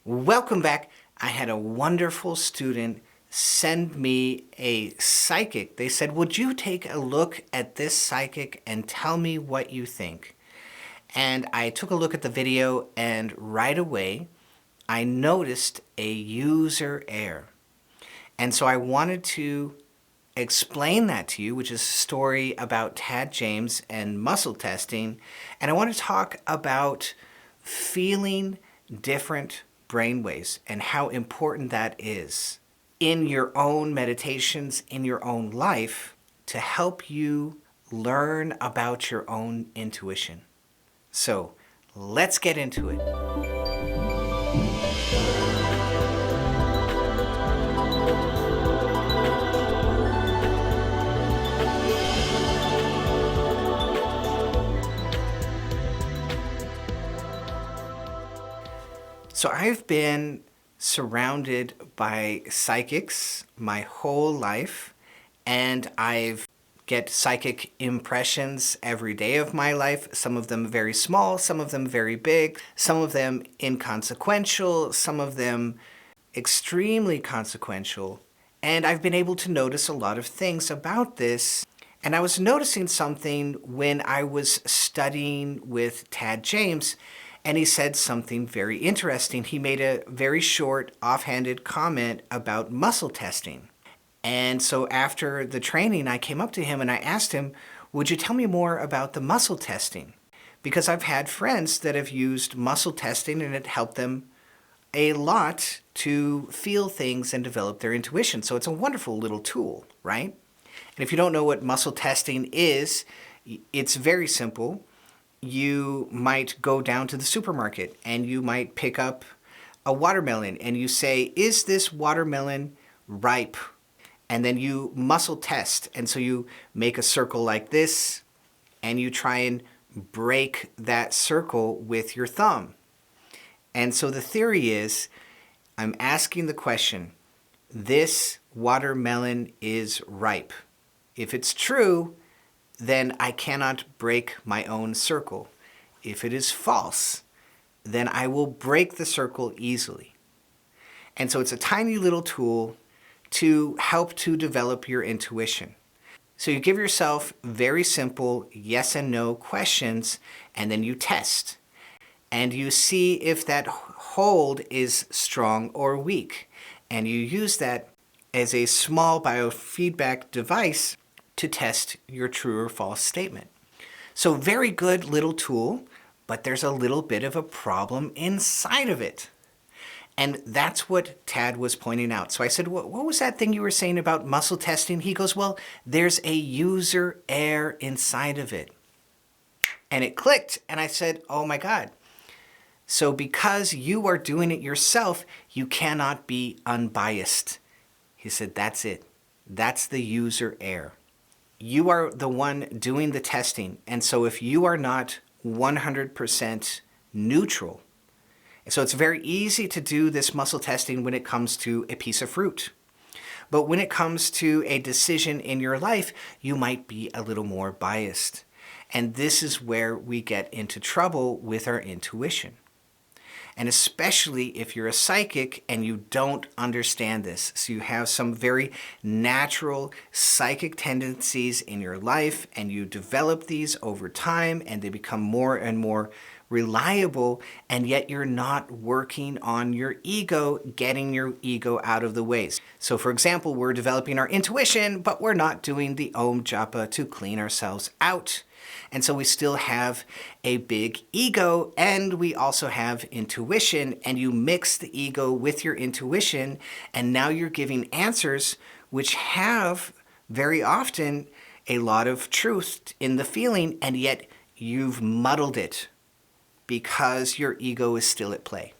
Welcome back. I had a wonderful student send me a psychic. They said, would you take a look at this psychic and tell me what you think? And I took a look at the video, and right away I noticed a user error. And so I wanted to explain that to you, which is a story about Tad James and muscle testing. And I want to talk about feeling different brainwaves and how important that is in your own meditations, in your own life, to help you learn about your own intuition. So let's get into it. So I've been surrounded by psychics my whole life, and I've get psychic impressions every day of my life, some of them very small, some of them very big, some of them inconsequential, some of them extremely consequential. And I've been able to notice a lot of things about this. And I was noticing something when I was studying with Tad James, and he said something very interesting. He made a very short, offhanded comment about muscle testing. And so after the training, I came up to him and I asked him, would you tell me more about the muscle testing? Because I've had friends that have used muscle testing and it helped them a lot to feel things and develop their intuition. So it's a wonderful little tool, right? And if you don't know what muscle testing is, it's very simple. You might go down to the supermarket and you might pick up a watermelon and you say, is this watermelon ripe? And then you muscle test. And so you make a circle like this and you try and break that circle with your thumb. And so the theory is, I'm asking the question, this watermelon is ripe. If it's true, then I cannot break my own circle. If it is false, then I will break the circle easily. And so it's a tiny little tool to help to develop your intuition. So you give yourself very simple yes and no questions, and then you test. And you see if that hold is strong or weak. And you use that as a small biofeedback device to test your true or false statement. So very good little tool, but there's a little bit of a problem inside of it. And that's what Tad was pointing out. So I said, what was that thing you were saying about muscle testing? He goes, well, there's a user error inside of it. And it clicked, and I said, oh my God. So because you are doing it yourself, you cannot be unbiased. He said, that's it. That's the user error. You are the one doing the testing. And so if you are not 100% neutral, so it's very easy to do this muscle testing when it comes to a piece of fruit. But when it comes to a decision in your life, you might be a little more biased. And this is where we get into trouble with our intuition. And especially if you're a psychic and you don't understand this. So you have some very natural psychic tendencies in your life and you develop these over time and they become more and more reliable, and yet you're not working on your ego, getting your ego out of the way. So for example, we're developing our intuition, but we're not doing the Om Japa to clean ourselves out. And so we still have a big ego, and we also have intuition, and you mix the ego with your intuition, and now you're giving answers which have very often a lot of truth in the feeling, and yet you've muddled it because your ego is still at play.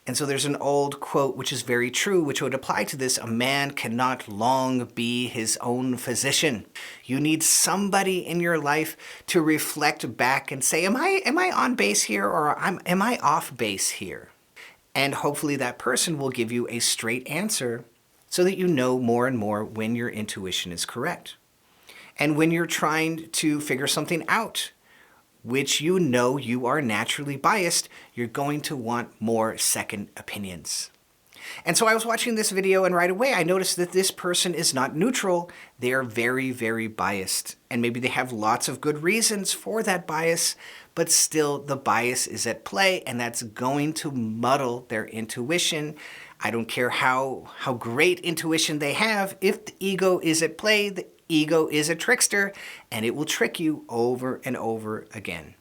And so there's an old quote which is very true, which would apply to this. A man cannot long be his own physician. You need somebody in your life to reflect back and say, am I on base here, or am I off base here? And hopefully that person will give you a straight answer so that you know more and more when your intuition is correct. And when you're trying to figure something out, which you know you are naturally biased, you're going to want more second opinions. And so I was watching this video, and right away I noticed that this person is not neutral. They are very, very biased. And maybe they have lots of good reasons for that bias, but still the bias is at play, and that's going to muddle their intuition. I don't care how great intuition they have. If the ego is at play, the ego is a trickster, and it will trick you over and over again.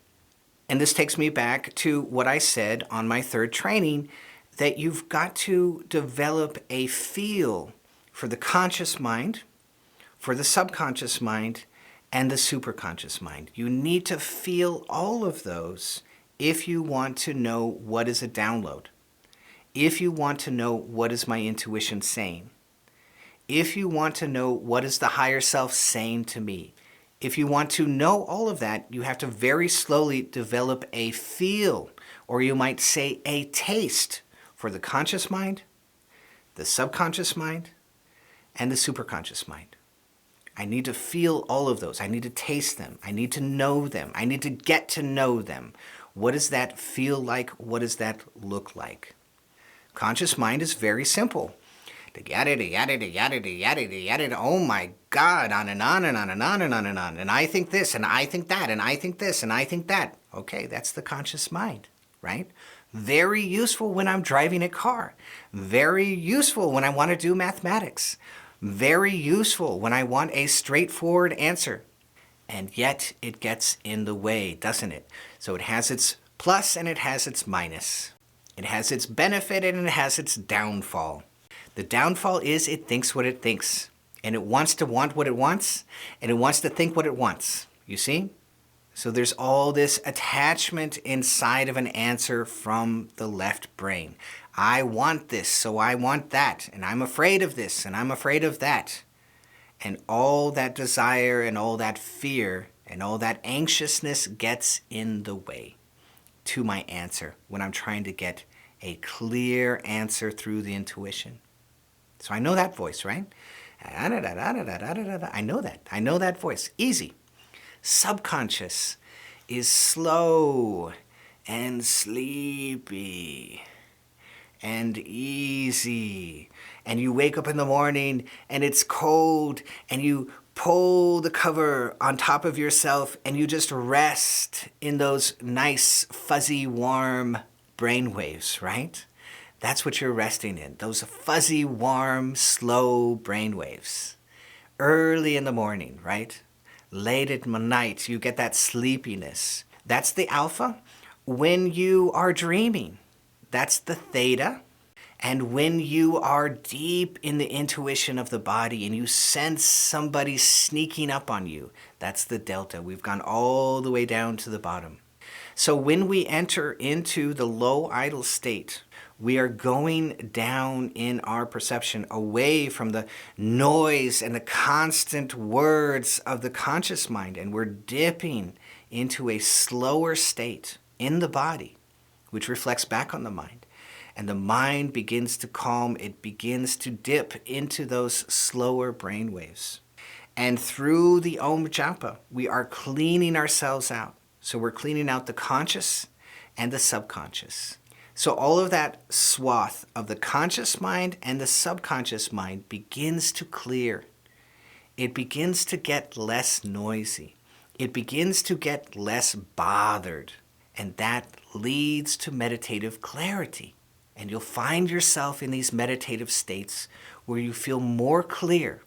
And this takes me back to what I said on my third training, that you've got to develop a feel for the conscious mind, for the subconscious mind, and the superconscious mind. You need to feel all of those if you want to know what is a download, if you want to know what is my intuition saying, if you want to know what is the higher self saying to me. If you want to know all of that, you have to very slowly develop a feel, or you might say a taste, for the conscious mind, the subconscious mind, and the superconscious mind. I need to feel all of those. I need to taste them. I need to know them. I need to get to know them. What does that feel like? What does that look like? Conscious mind is very simple. Oh my God, on and on and on and on and on and on. And I think this, and I think that, and I think this, and I think that. Okay, that's the conscious mind, right? Very useful when I'm driving a car. Very useful when I want to do mathematics. Very useful when I want a straightforward answer. And yet it gets in the way, doesn't it? So it has its plus and it has its minus. It has its benefit and it has its downfall. The downfall is it thinks what it thinks. And it wants to want what it wants. And it wants to think what it wants. You see? So there's all this attachment inside of an answer from the left brain. I want this, so I want that. And I'm afraid of this, and I'm afraid of that. And all that desire and all that fear and all that anxiousness gets in the way to my answer when I'm trying to get a clear answer through the intuition. So I know that voice, right? I know that. I know that voice. Easy. Subconscious is slow and sleepy and easy. And you wake up in the morning and it's cold and you pull the cover on top of yourself and you just rest in those nice, fuzzy, warm brain waves, right? That's what you're resting in, those fuzzy, warm, slow brain waves. Early in the morning, right? Late at night, you get that sleepiness. That's the alpha. When you are dreaming, that's the theta. And when you are deep in the intuition of the body and you sense somebody sneaking up on you, that's the delta. We've gone all the way down to the bottom. So when we enter into the low idle state, we are going down in our perception away from the noise and the constant words of the conscious mind, and we're dipping into a slower state in the body, which reflects back on the mind. And the mind begins to calm, it begins to dip into those slower brain waves. And through the Om Japa, we are cleaning ourselves out. So we're cleaning out the conscious and the subconscious. So all of that swath of the conscious mind and the subconscious mind begins to clear. It begins to get less noisy. It begins to get less bothered. And that leads to meditative clarity. And you'll find yourself in these meditative states where you feel more clear.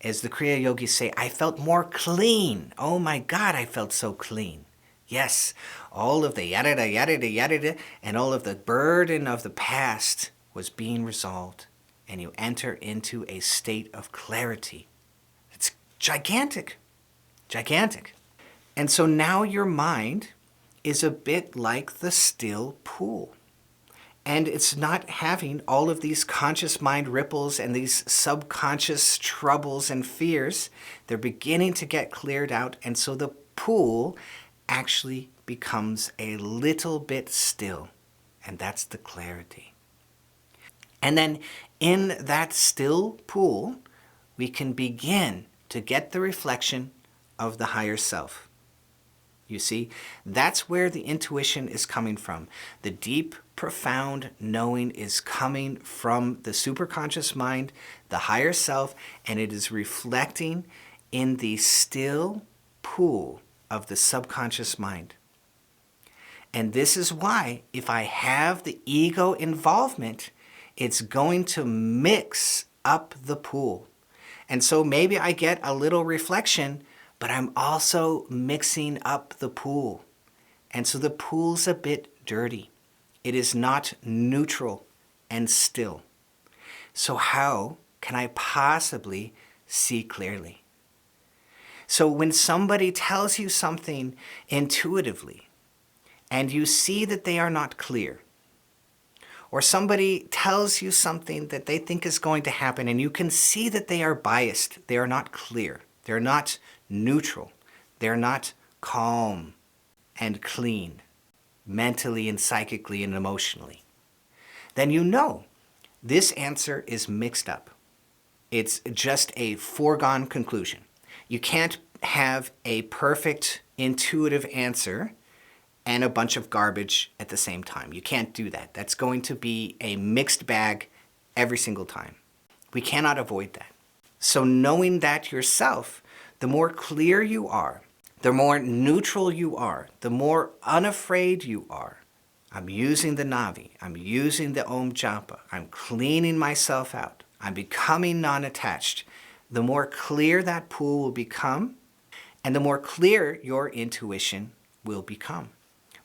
As the Kriya Yogis say, I felt more clean. Oh my God, I felt so clean. Yes, all of the yada yada yada and all of the burden of the past was being resolved. And you enter into a state of clarity. It's gigantic. Gigantic. And so now your mind is a bit like the still pool. And it's not having all of these conscious mind ripples and these subconscious troubles and fears. They're beginning to get cleared out. And so the pool actually becomes a little bit still. And that's the clarity. And then in that still pool, we can begin to get the reflection of the higher self. You see, that's where the intuition is coming from. The deep, profound knowing is coming from the superconscious mind, the higher self, and it is reflecting in the still pool of the subconscious mind. And this is why, if I have the ego involvement, it's going to mix up the pool. And so maybe I get a little reflection, but I'm also mixing up the pool. And so the pool's a bit dirty. It is not neutral and still. So how can I possibly see clearly? So when somebody tells you something intuitively, and you see that they are not clear, or somebody tells you something that they think is going to happen, and you can see that they are biased, they are not clear, they're not neutral, they're not calm and clean, mentally and psychically and emotionally, then you know this answer is mixed up. It's just a foregone conclusion. You can't have a perfect intuitive answer and a bunch of garbage at the same time. You can't do that. That's going to be a mixed bag every single time. We cannot avoid that. So knowing that yourself, the more clear you are, the more neutral you are, the more unafraid you are. I'm using the Navi. I'm using the Om Japa. I'm cleaning myself out. I'm becoming non-attached. The more clear that pool will become, and the more clear your intuition will become.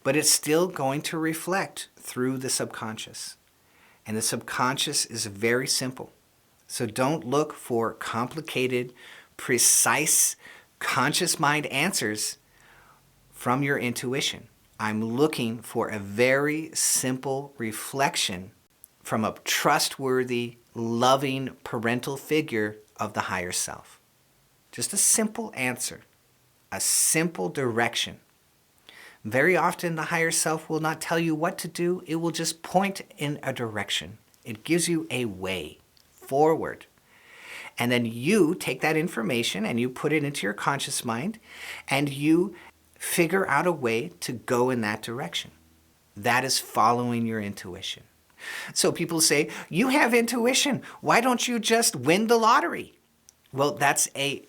But it's still going to reflect through the subconscious. And the subconscious is very simple. So don't look for complicated, precise, conscious mind answers from your intuition. I'm looking for a very simple reflection from a trustworthy, loving parental figure of the higher self. Just a simple answer, a simple direction. Very often the higher self will not tell you what to do, it will just point in a direction. It gives you a way forward. And then you take that information and you put it into your conscious mind and you figure out a way to go in that direction. That is following your intuition. So people say, you have intuition. Why don't you just win the lottery? Well, that's a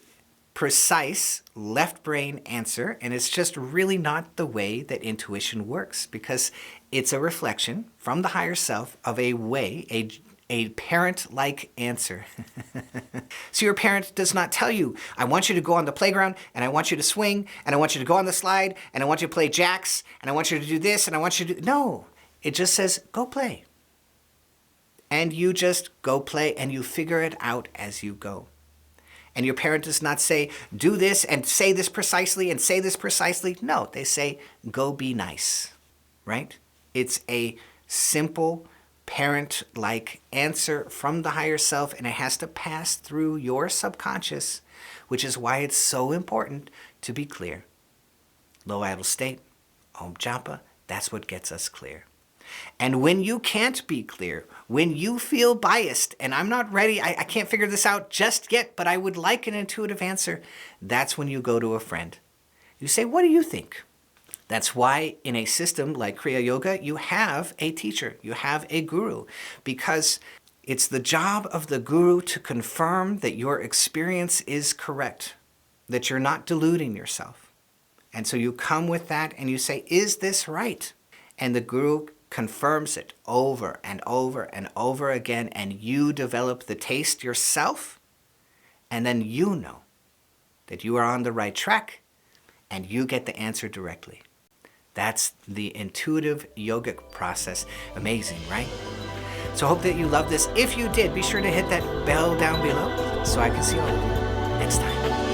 precise left brain answer, and it's just really not the way that intuition works, because it's a reflection from the higher self of a way, a parent-like answer. So your parent does not tell you, I want you to go on the playground, and I want you to swing, and I want you to go on the slide, and I want you to play jacks, and I want you to do this, and I want you to do... No, it just says, go play. And you just go play, and you figure it out as you go. And your parent does not say, do this and say this precisely and say this precisely. No, they say, go be nice, right? It's a simple parent-like answer from the higher self, and it has to pass through your subconscious, which is why it's so important to be clear. Low idle state, Om Japa, that's what gets us clear. And when you can't be clear, when you feel biased, and I'm not ready, I can't figure this out just yet, but I would like an intuitive answer, that's when you go to a friend. You say, what do you think? That's why in a system like Kriya Yoga, you have a teacher, you have a guru, because it's the job of the guru to confirm that your experience is correct, that you're not deluding yourself. And so you come with that and you say, is this right? And the guru confirms it over and over and over again, and you develop the taste yourself, and then you know that you are on the right track, and you get the answer directly. That's the intuitive yogic process. Amazing, right? So I hope that you love this. If you did, be sure to hit that bell down below so I can see all of you next time.